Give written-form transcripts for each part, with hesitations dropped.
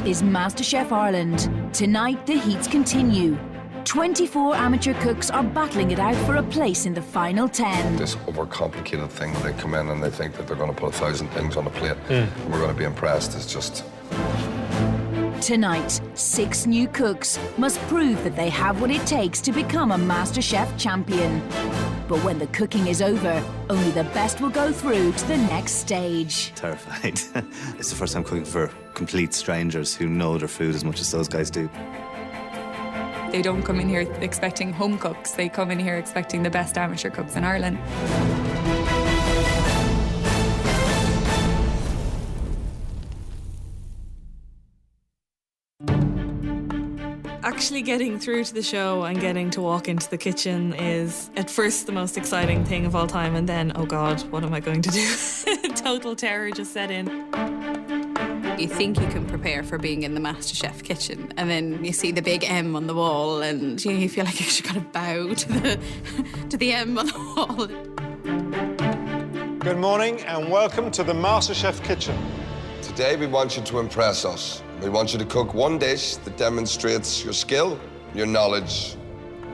is Masterchef Ireland. Tonight, the heats continue. 24 amateur cooks are battling it out for a place in the final 10. This overcomplicated thing where they come in and they think that they're going to put 1,000 things on a plate and we're going to be impressed. It's just... Tonight, 6 new cooks must prove that they have what it takes to become a MasterChef champion. But when the cooking is over, only the best will go through to the next stage. Terrified. It's the first time cooking for complete strangers who know their food as much as those guys do. They don't come in here expecting home cooks. They come in here expecting the best amateur cooks in Ireland. Actually getting through to the show and getting to walk into the kitchen is at first the most exciting thing of all time, and then, oh God, what am I going to do? Total terror just set in. You think you can prepare for being in the MasterChef kitchen, and then you see the big M on the wall, and you feel like you should kind of bow to the M on the wall. Good morning and welcome to the MasterChef kitchen. Today we want you to impress us. We want you to cook one dish that demonstrates your skill, your knowledge,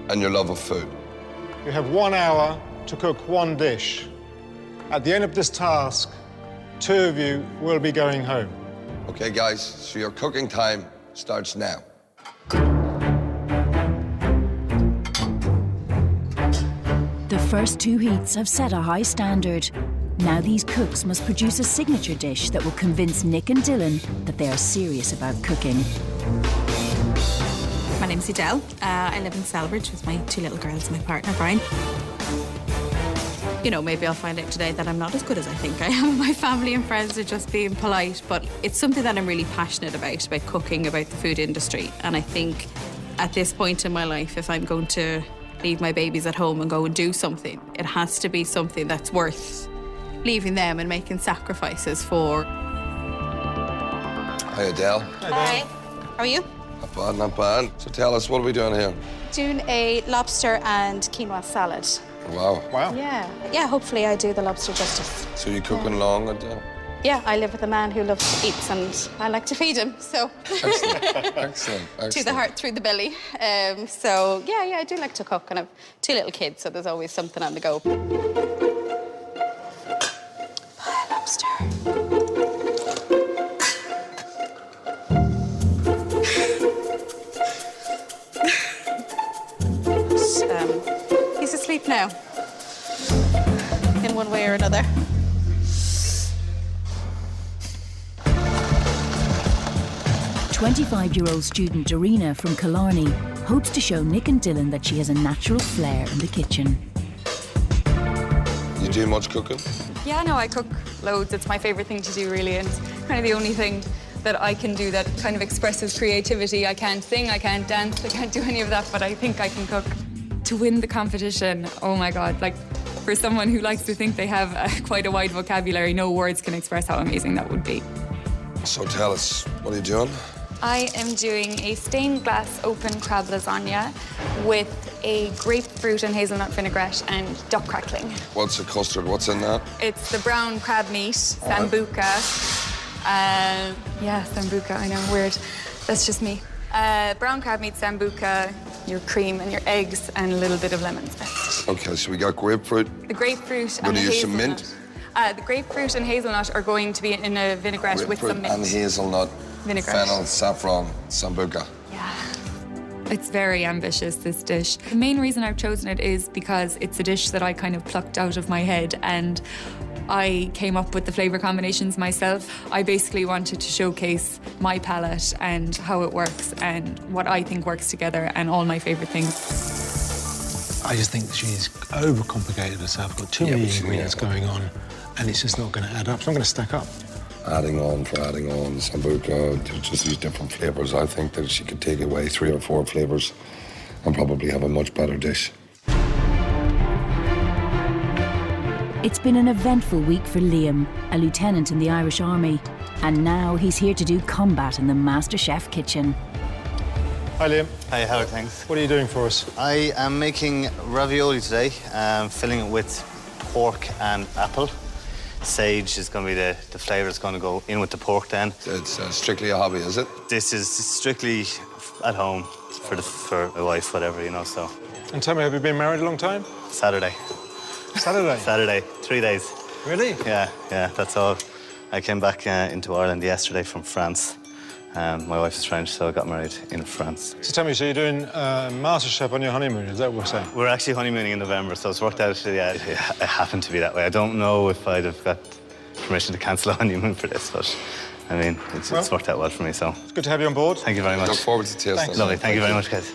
and your love of food. You have 1 hour to cook one dish. At the end of this task, 2 of you will be going home. Okay, guys, so your cooking time starts now. The first 2 heats have set a high standard. Now these cooks must produce a signature dish that will convince Nick and Dylan that they are serious about cooking. My name's Adele. I live in Selbridge with my 2 little girls and my partner, Brian. You know, maybe I'll find out today that I'm not as good as I think I am. My family and friends are just being polite, but it's something that I'm really passionate about cooking, about the food industry. And I think at this point in my life, if I'm going to leave my babies at home and go and do something, it has to be something that's worth leaving them and making sacrifices for. Hi, Adele. Hi. How are you? Not bad, not bad. So tell us, what are we doing here? Doing a lobster and quinoa salad. Wow. Wow. Yeah, hopefully I do the lobster justice. So you cooking along, Adele? Yeah, I live with a man who loves to eat and I like to feed him, so. Excellent, excellent. To the heart, through the belly. So, yeah, I do like to cook, and I've 2 little kids, so there's always something on the go. Lobster. He's asleep now, in one way or another. "25-year-old student Dorina from Killarney hopes to show Nick and Dylan that she has a natural flair in the kitchen." You do much cooking? Yeah, no, I cook loads. It's my favourite thing to do, really, and it's kind of the only thing that I can do that kind of expresses creativity. I can't sing, I can't dance, I can't do any of that, but I think I can cook. To win the competition, oh my God, like, for someone who likes to think they have quite a wide vocabulary, no words can express how amazing that would be. So tell us, what are you doing? I am doing a stained glass open crab lasagna with a grapefruit and hazelnut vinaigrette and duck crackling. What's the custard? What's in that? It's the brown crab meat, sambuca. Yeah, sambuca, I know, weird. That's just me. Brown crab meat, sambuca, your cream and your eggs, and a little bit of lemon zest. Okay, so we got grapefruit. The grapefruit and Gonna the use hazelnut. some mint? The grapefruit and hazelnut are going to be in a vinaigrette with some mint. And hazelnut, Vinaigrette. fennel, saffron, sambuca. Yeah. It's very ambitious, this dish. The main reason I've chosen it is because it's a dish that I kind of plucked out of my head, and I came up with the flavour combinations myself. I basically wanted to showcase my palate and how it works and what I think works together and all my favourite things. I just think she's overcomplicated herself, got too many ingredients going on, and it's just not going to add up. It's not going to stack up. Adding on for adding on, sambuca, just these different flavours. I think that she could take away 3 or 4 flavours and probably have a much better dish. It's been an eventful week for Liam, a lieutenant in the Irish Army, and now he's here to do combat in the MasterChef kitchen. Hi, Liam. Hi, how are things? What are you doing for us? I am making ravioli today, filling it with pork and apple. Sage is going to be the flavour that's going to go in with the pork then. It's strictly a hobby, is it? This is strictly at home for my wife, whatever, you know, so. And tell me, have you been married a long time? Saturday. Saturday? Saturday, 3 days. Really? Yeah, that's all. I came back into Ireland yesterday from France. My wife is French, so I got married in France. So tell me, so you're doing Masterchef on your honeymoon, is that what we're saying? We're actually honeymooning in November, so it's worked out, yeah, it happened to be that way. I don't know if I'd have got permission to cancel a honeymoon for this, but I mean, it's worked out well for me, so. It's good to have you on board. Thank you very much. Look forward to tasting. Lovely, thank you very much, guys.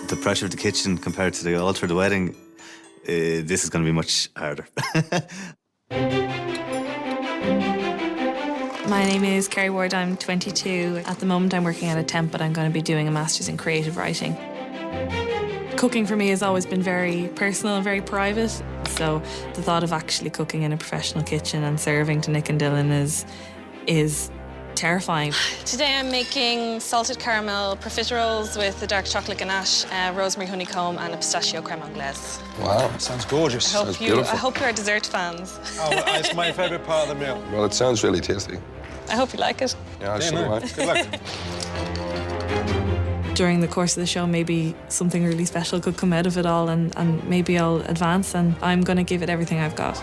The pressure of the kitchen compared to the altar of the wedding, this is going to be much harder. My name is Kerry Ward, I'm 22. At the moment I'm working at a temp, but I'm going to be doing a Master's in Creative Writing. Cooking for me has always been very personal and very private, so the thought of actually cooking in a professional kitchen and serving to Nick and Dylan is terrifying. Today I'm making salted caramel profiteroles with the dark chocolate ganache, rosemary honeycomb and a pistachio creme anglaise. Wow. That sounds gorgeous. I hope you are dessert fans. Oh, it's my favourite part of the meal. Well, it sounds really tasty. I hope you like it. Yeah, so do I. Good luck. During the course of the show, maybe something really special could come out of it all, and maybe I'll advance, and I'm going to give it everything I've got.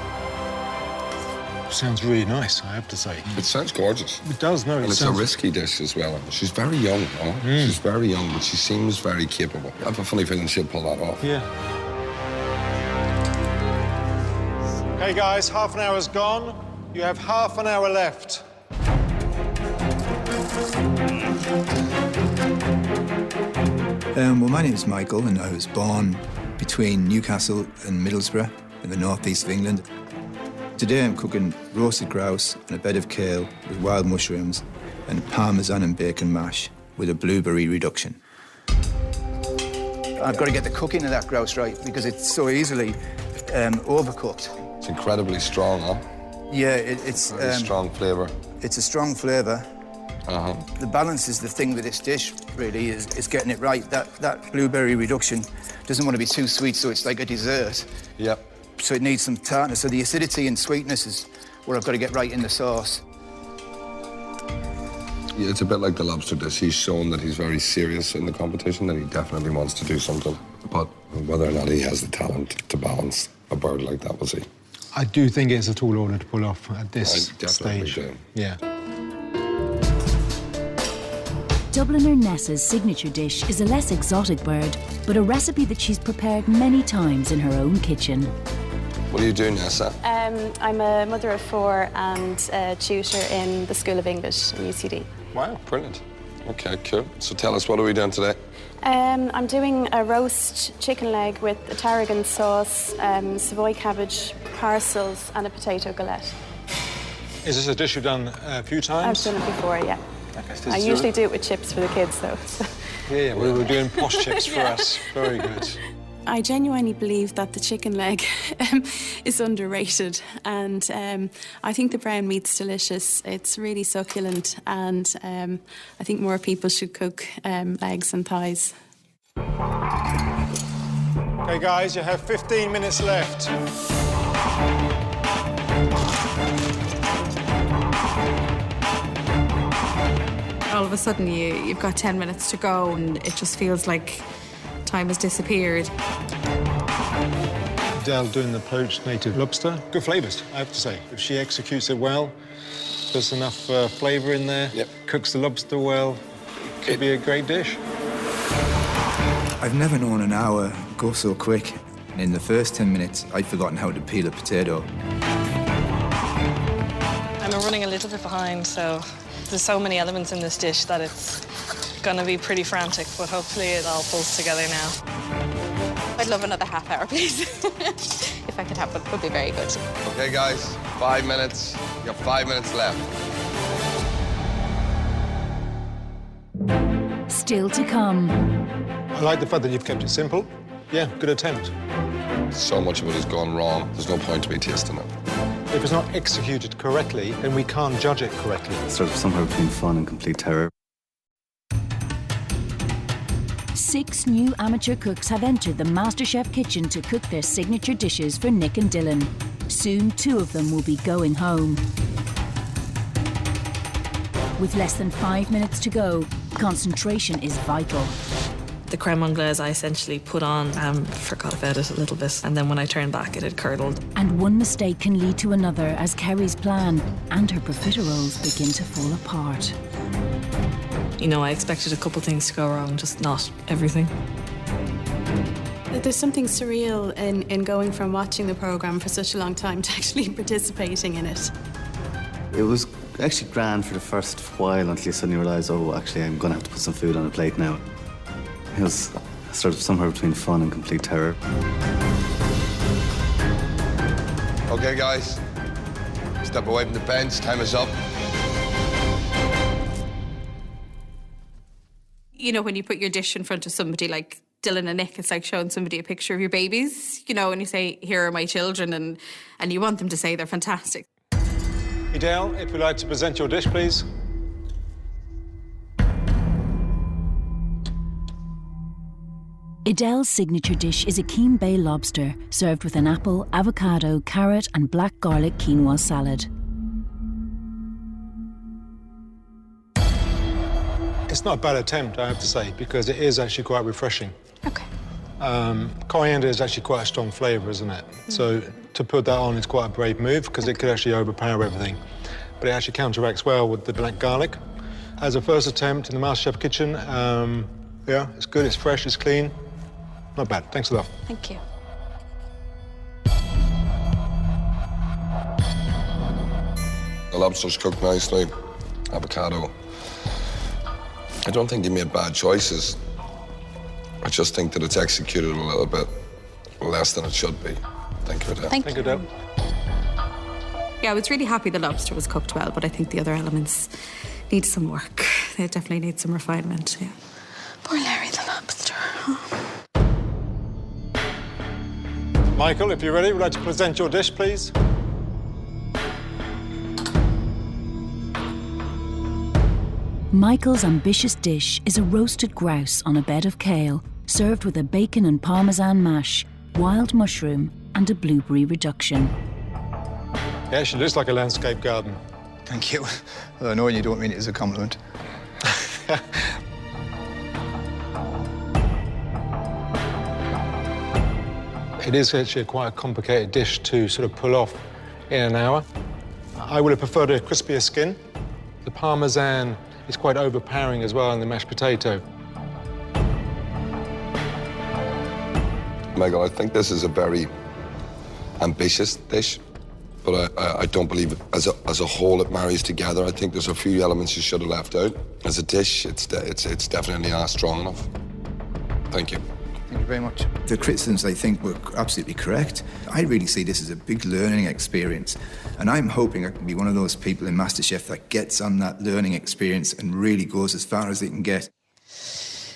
Sounds really nice, I have to say. It sounds gorgeous. It does, no, And it's a risky dish as well. She's very young, no? She's very young, but she seems very capable. I have a funny feeling she'll pull that off. Yeah. Okay, guys, half an hour's gone. You have half an hour left. Well, my name's Michael, and I was born between Newcastle and Middlesbrough in the northeast of England. Today I'm cooking roasted grouse and a bed of kale with wild mushrooms and parmesan and bacon mash with a blueberry reduction. I've got to get the cooking of that grouse right because it's so easily overcooked. It's incredibly strong, huh? Yeah, it's Very strong flavour. It's a strong flavour. The balance is the thing with this dish, really, is getting it right. That blueberry reduction doesn't want to be too sweet, so it's like a dessert. Yep. So it needs some tartness. So the acidity and sweetness is what I've got to get right in the sauce. Yeah, it's a bit like the lobster dish. He's shown that he's very serious in the competition and he definitely wants to do something. But whether or not he has the talent to balance a bird like that, we'll see. I do think it's a tall order to pull off at this definitely stage. do. Yeah. Dubliner Nessa's signature dish is a less exotic bird, but a recipe that she's prepared many times in her own kitchen. What are you doing, Nessa? I'm a mother of four and a tutor in the School of English in UCD. Wow, brilliant. Okay, cool. So tell us, what are we doing today? I'm doing a roast chicken leg with a tarragon sauce, Savoy cabbage, parcels and a potato galette. Is this a dish you've done a few times? I've done it before, yeah. I usually do it with chips for the kids, though. So. Yeah, we were doing posh chips for us. Very good. I genuinely believe that the chicken leg is underrated, and I think the brown meat's delicious. It's really succulent, and I think more people should cook legs and thighs. Okay, guys, you have 15 minutes left. All of a sudden, you've got 10 minutes to go, and it just feels like time has disappeared. Adele doing the poached native lobster. Good flavours, I have to say. If she executes it well, there's enough flavour in there, cooks the lobster well, it could be a great dish. I've never known an hour go so quick. In the first 10 minutes, I'd forgotten how to peel a potato. I'm running a little bit behind, so there's so many elements in this dish that it's gonna be pretty frantic, but hopefully it all pulls together now. I'd love another half hour, please. If I could have one, it would be very good. Okay, guys, 5 minutes. You have 5 minutes left. Still to come. I like the fact that you've kept it simple. Yeah, good attempt. So much of it has gone wrong. There's no point to me tasting it. If it's not executed correctly, then we can't judge it correctly. Sort of somewhere between fun and complete terror. 6 new amateur cooks have entered the MasterChef kitchen to cook their signature dishes for Nick and Dylan. Soon, 2 of them will be going home. With less than 5 minutes to go, concentration is vital. The creme anglaise I essentially put on, forgot about it a little bit, and then when I turned back it had curdled. And one mistake can lead to another as Kerry's plan and her profiteroles begin to fall apart. You know, I expected a couple things to go wrong, just not everything. There's something surreal in going from watching the programme for such a long time to actually participating in it. It was actually grand for the first while until you suddenly realise, oh, actually, I'm going to have to put some food on a plate now. It was sort of somewhere between fun and complete terror. Okay, guys. Step away from the bench. Time is up. You know, when you put your dish in front of somebody like Dylan and Nick, it's like showing somebody a picture of your babies, you know, and you say, here are my children, and you want them to say they're fantastic. Idel, if you'd like to present your dish, please. Idel's signature dish is a Keem Bay lobster served with an apple, avocado, carrot and black garlic quinoa salad. It's not a bad attempt, I have to say, because it is actually quite refreshing. Okay. Coriander is actually quite a strong flavour, isn't it? So to put that on is quite a brave move because it could actually overpower everything. But it actually counteracts well with the black garlic. As a first attempt in the Masterchef kitchen, yeah, it's good, it's fresh, it's clean. Not bad. Thanks a lot. Thank you. The lobster's cooked nicely. Avocado. I don't think you made bad choices. I just think that it's executed a little bit less than it should be. Thank you, Adele. Thank you. Adele. Yeah, I was really happy the lobster was cooked well, but I think the other elements need some work. They definitely need some refinement, yeah. Poor Larry the lobster. Michael, if you're ready, would like to present your dish, please? Michael's ambitious dish is a roasted grouse on a bed of kale, served with a bacon and parmesan mash, wild mushroom and a blueberry reduction. Yeah, she looks like a landscape garden. Thank you. Although I know you don't mean it as a compliment. It is actually quite a complicated dish to sort of pull off in an hour. I would have preferred a crispier skin. The parmesan is quite overpowering as well in the mashed potato. Michael, I think this is a very ambitious dish, but I don't believe as a whole it marries together. I think there's a few elements you should have left out. As a dish, it's definitely not strong enough. Thank you. Thank you very much. The criticisms, I think, were absolutely correct. I really see this as a big learning experience, and I'm hoping I can be one of those people in MasterChef that gets on that learning experience and really goes as far as they can get.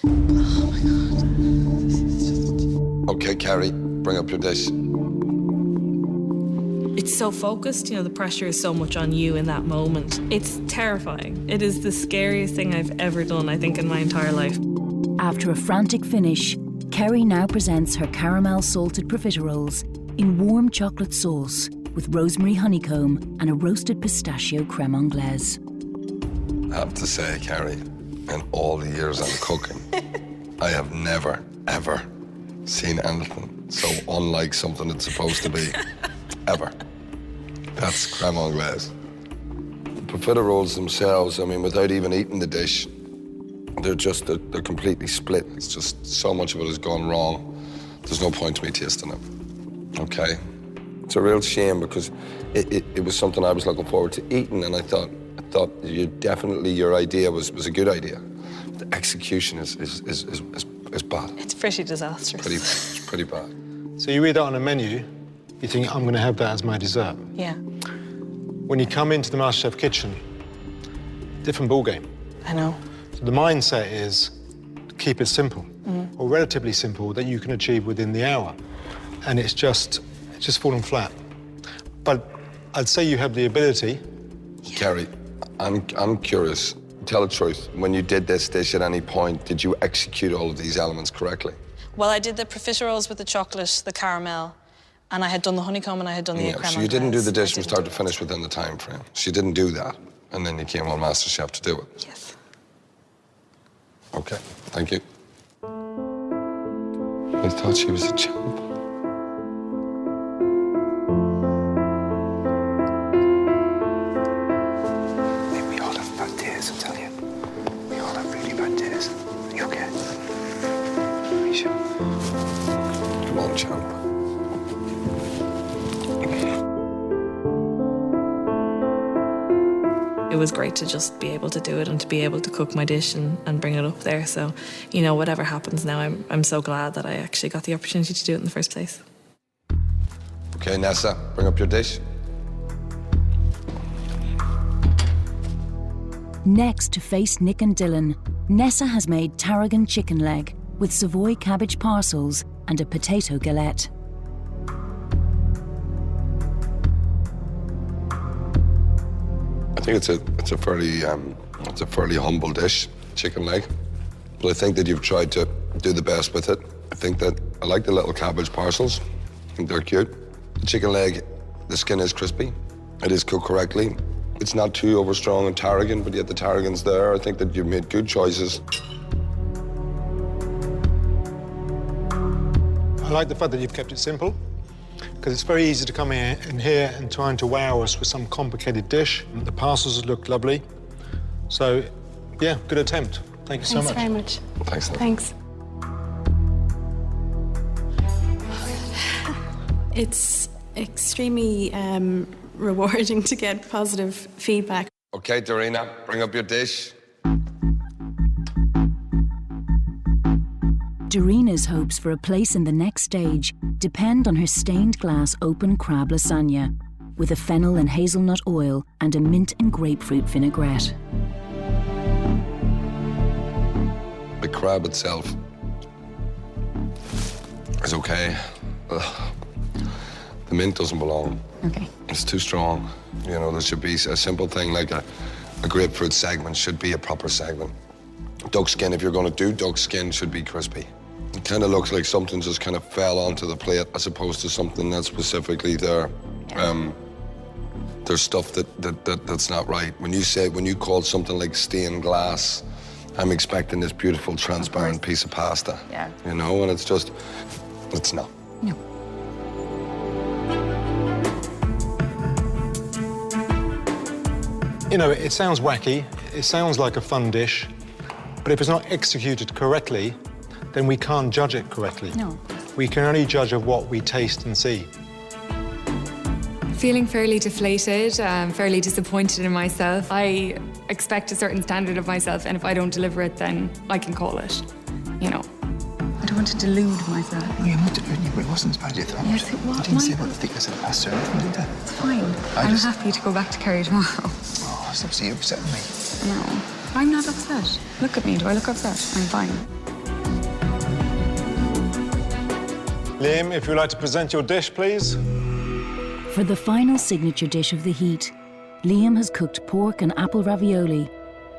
Oh, my God. This is just... Okay, Carrie, bring up your dish. It's so focused, you know, the pressure is so much on you in that moment. It's terrifying. It is the scariest thing I've ever done, I think, in my entire life. After a frantic finish, Kerry now presents her caramel salted profiteroles in warm chocolate sauce with rosemary honeycomb and a roasted pistachio creme anglaise. I have to say, Carrie, in all the years I'm cooking, I have never, ever seen anything so unlike something it's supposed to be, ever. That's creme anglaise. The profiteroles themselves, I mean, without even eating the dish, they're completely split. It's just so much of it has gone wrong. There's no point to me tasting it, okay? It's a real shame because it was something I was looking forward to eating, and I thought your idea was a good idea. The execution is bad. It's pretty disastrous. It's pretty bad. So you read that on a menu, you think, I'm going to have that as my dessert. Yeah. When you come into the MasterChef kitchen, different ballgame. I know. So the mindset is keep it simple, or relatively simple, that you can achieve within the hour. And it's just fallen flat. But I'd say you have the ability. Yeah. Carrie, I'm curious. Tell the truth. When you did this dish at any point, did you execute all of these elements correctly? Well, I did the profiteroles with the chocolate, the caramel, And I had done the honeycomb and I had done the creme so you didn't do the dish anglaise. from start to finish within the time frame. So you didn't do that, and then you came on MasterChef to do it. Yes. Okay, thank you. I thought she was a champ. We all have bad days, I tell you. We all have really bad days. Are you okay? Are you sure? Come on, champ. It was great to just be able to do it and to be able to cook my dish and bring it up there. So, you know, whatever happens now, I'm so glad that I actually got the opportunity to do it in the first place. Okay, Nessa, bring up your dish. Next to face Nick and Dylan, Nessa has made tarragon chicken leg with Savoy cabbage parcels and a potato galette. I think it's a fairly humble dish, chicken leg. But I think that you've tried to do the best with it. I think that I like the little cabbage parcels. I think they're cute. The chicken leg, the skin is crispy. It is cooked correctly. It's not too overstrong and tarragon, but yet the tarragon's there. I think that you've made good choices. I like the fact that you've kept it simple, because it's very easy to come in here and trying to wow us with some complicated dish. The parcels look lovely. So, yeah, good attempt. Thank you so much. Thanks very much. Thanks. Nat. Thanks. It's extremely rewarding to get positive feedback. Okay, Dorina, bring up your dish. Dorina's hopes for a place in the next stage depend on her stained glass open crab lasagna with a fennel and hazelnut oil and a mint and grapefruit vinaigrette. The crab itself is okay. Ugh. The mint doesn't belong. Okay. It's too strong. You know, there should be a simple thing like a grapefruit segment should be a proper segment. Duck skin, if you're going to do duck skin, should be crispy. It kind of looks like something just kind of fell onto the plate as opposed to something that's specifically there. Yeah. There's stuff that's not right. When you called something like stained glass, I'm expecting this beautiful transparent piece of pasta. Yeah. You know, and it's not. No. You know, it sounds wacky, it sounds like a fun dish, but if it's not executed correctly, then we can't judge it correctly. No. We can only judge of what we taste and see. Feeling fairly deflated, fairly disappointed in myself. I expect a certain standard of myself, and if I don't deliver it, then I can call it, you know. I don't want to delude myself. No, you're not deluding you, but it wasn't as bad as you thought. Yes, it was. You didn't say about the thickness of the pasta or anything, did you? It's fine. I'm happy to go back to Kerry tomorrow. Oh, stop saying you're upsetting me. No, I'm not upset. Look at me, do I look upset? I'm fine. Liam, if you'd like to present your dish, please. For the final signature dish of the heat, Liam has cooked pork and apple ravioli,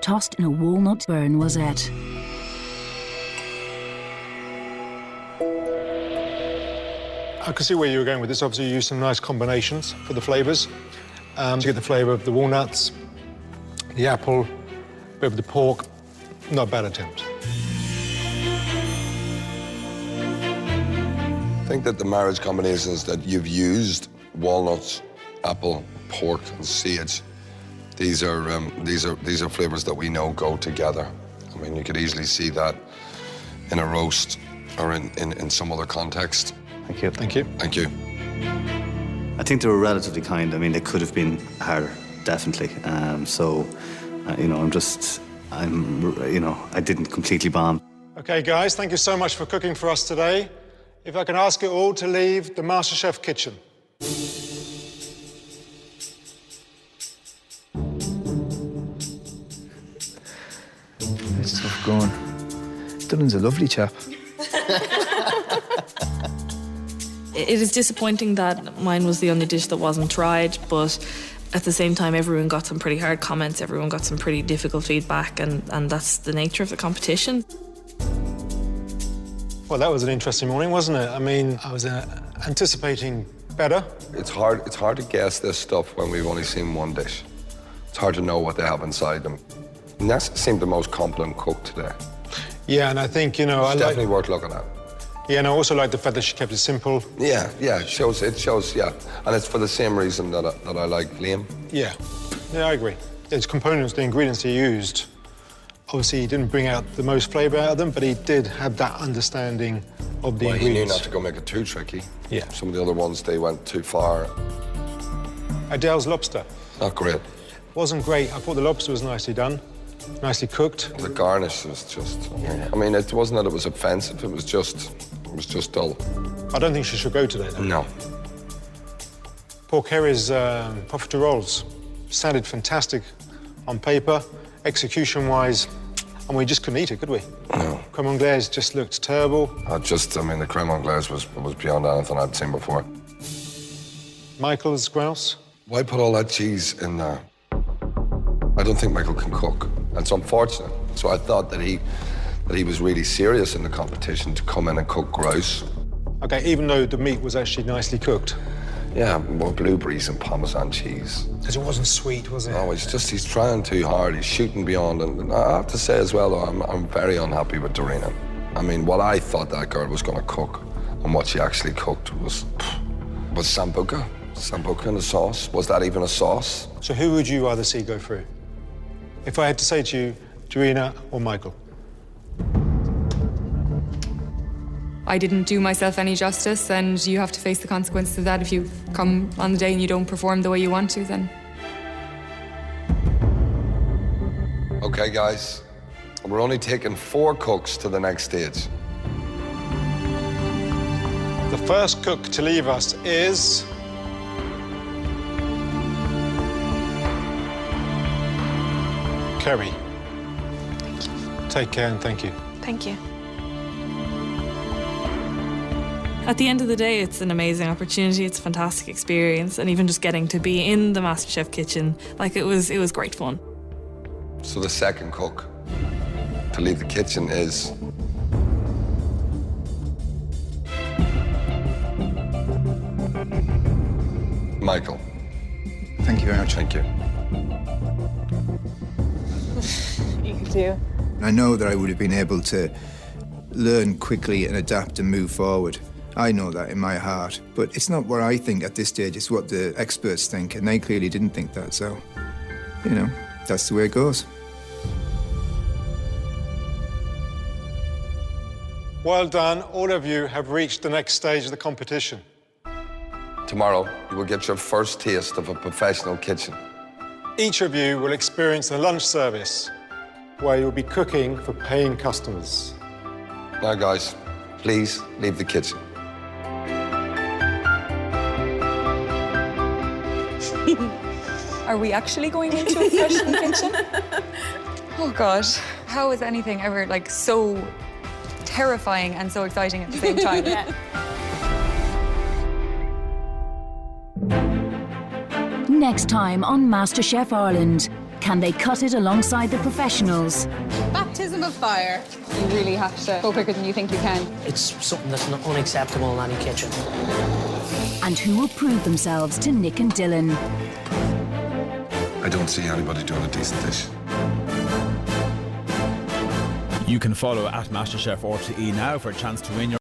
tossed in a walnut beurre noisette. I can see where you were going with this. Obviously, you used some nice combinations for the flavours. To get the flavour of the walnuts, the apple, a bit of the pork. Not a bad attempt. I think that the marriage combinations that you've used, walnuts, apple, pork, and sage, these are flavors that we know go together. I mean, you could easily see that in a roast or in some other context. Thank you. Thank you. Thank you. I think they were relatively kind. I mean, they could have been harder, definitely. You know, I didn't completely bomb. OK, guys, thank you so much for cooking for us today. If I can ask you all to leave the MasterChef kitchen. It's tough going. Dylan's a lovely chap. It is disappointing that mine was the only dish that wasn't tried, but at the same time, everyone got some pretty hard comments, everyone got some pretty difficult feedback, and that's the nature of the competition. Well, that was an interesting morning, wasn't it? I mean, I was anticipating Better? It's hard to guess this stuff when we've only seen one dish. It's hard to know what they have inside them. Nessa seemed the most competent cook today. Yeah, and I think, you know, It's definitely worth looking at. Yeah, and I also like the fact that she kept it simple. Yeah, it shows, yeah. And it's for the same reason that I like Liam. Yeah, I agree. Its components, the ingredients he used, obviously he didn't bring out the most flavour out of them, but he did have that understanding of the ingredients. He knew not to go make it too tricky. Yeah. Some of the other ones, they went too far. Adele's lobster. Not great. Wasn't great. I thought the lobster was nicely done, nicely cooked. The garnish was just, I mean, it wasn't that it was offensive, it was just dull. I don't think she should go today, though. No. Paul Kerry's profiteroles sounded fantastic on paper, execution-wise, and we just couldn't eat it, could we? No. Crème anglaise just looked terrible. I mean, the crème anglaise was beyond anything I'd seen before. Michael's grouse? Why put all that cheese in there? I don't think Michael can cook. That's unfortunate. So I thought that he was really serious in the competition to come in and cook grouse. Okay, even though the meat was actually nicely cooked. Yeah, more blueberries and Parmesan cheese. Because it wasn't sweet, was it? No, he's trying too hard. He's shooting beyond. And I have to say as well, though, I'm very unhappy with Dorina. I mean, what I thought that girl was going to cook and what she actually cooked was sambuca. Sambuca in a sauce. Was that even a sauce? So who would you rather see go through? If I had to say to you, Dorina or Michael? I didn't do myself any justice, and you have to face the consequences of that. If you come on the day and you don't perform the way you want to, then... Okay, guys. We're only taking 4 cooks to the next stage. The first cook to leave us is... Kerry. Take care and thank you. Thank you. At the end of the day, it's an amazing opportunity. It's a fantastic experience, and even just getting to be in the MasterChef kitchen, like it was great fun. So the second cook to leave the kitchen is... Michael. Thank you very much. Thank you. You could do. I know that I would have been able to learn quickly and adapt and move forward. I know that in my heart, but it's not what I think at this stage, it's what the experts think, and they clearly didn't think that, so, you know, that's the way it goes. Well done. All of you have reached the next stage of the competition. Tomorrow, you will get your first taste of a professional kitchen. Each of you will experience a lunch service where you'll be cooking for paying customers. Now, guys, please leave the kitchen. Are we actually going into a professional kitchen? Oh, God. How is anything ever, like, so terrifying and so exciting at the same time? Yeah. Next time on MasterChef Ireland, can they cut it alongside the professionals? Baptism of fire. You really have to go quicker than you think you can. It's something that's not unacceptable in any kitchen. And who will prove themselves to Nick and Dylan? I don't see anybody doing a decent dish. You can follow at MasterChef R2E now for a chance to win your